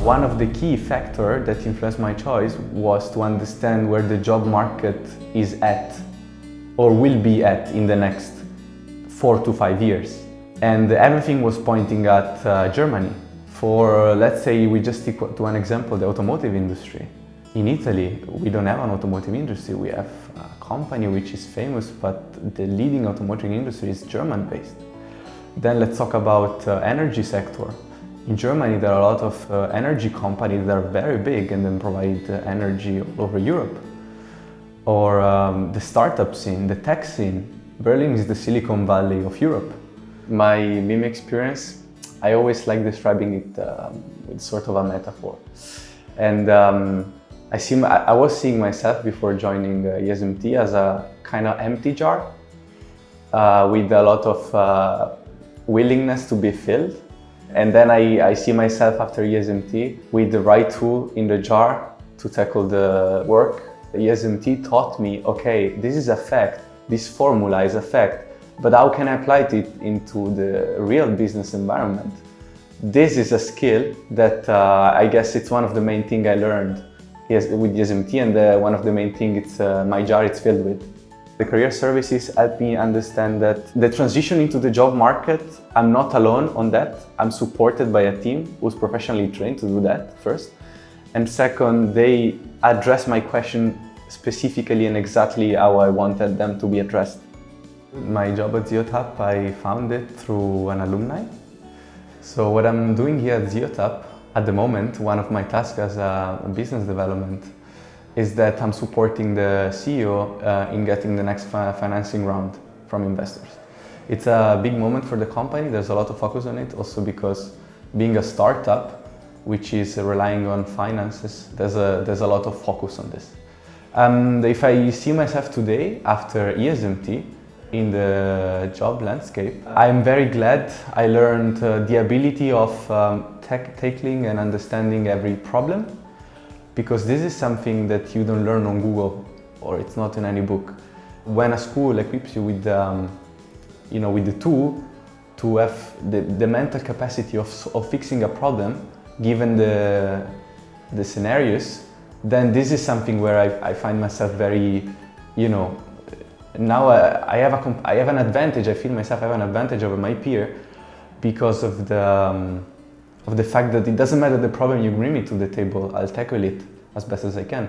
One of the key factors that influenced my choice was to understand where the job market is at or will be at in the next 4 to 5 years. And everything was pointing at Germany. For, let's say, we just stick to an example, the automotive industry. In Italy, we don't have an automotive industry. We have a company which is famous, but the leading automotive industry is German-based. Then let's talk about energy sector. In Germany, there are a lot of energy companies that are very big and then provide energy all over Europe. Or the startup scene, the tech scene. Berlin is the Silicon Valley of Europe. My BIM experience, I always like describing it with sort of a metaphor. And I was seeing myself before joining ESMT as a kind of empty jar with a lot of willingness to be filled. And then I see myself after ESMT with the right tool in the jar to tackle the work. ESMT taught me, okay, this is a fact, this formula is a fact, but how can I apply it into the real business environment? This is a skill that I guess it's one of the main things I learned with ESMT, and one of the main things my jar is filled with. The career services helped me understand that the transition into the job market, I'm not alone on that. I'm supported by a team who's professionally trained to do that, first. And second, they address my question specifically and exactly how I wanted them to be addressed. My job at Zeotap, I found it through an alumni. So what I'm doing here at Zeotap, at the moment, one of my tasks as a business development is that I'm supporting the CEO in getting the next financing round from investors. It's a big moment for the company. There's a lot of focus on it, also because being a startup, which is relying on finances, there's a lot of focus on this. If I see myself today, after ESMT, in the job landscape, I'm very glad I learned the ability of tackling and understanding every problem, because this is something that you don't learn on Google, or it's not in any book. When a school equips you with the tool to have the mental capacity of fixing a problem, given the scenarios, then this is something where I find myself very, now I have an advantage. I feel myself have an advantage over my peer because of the fact that it doesn't matter the problem you bring me to the table, I'll tackle it as best as I can.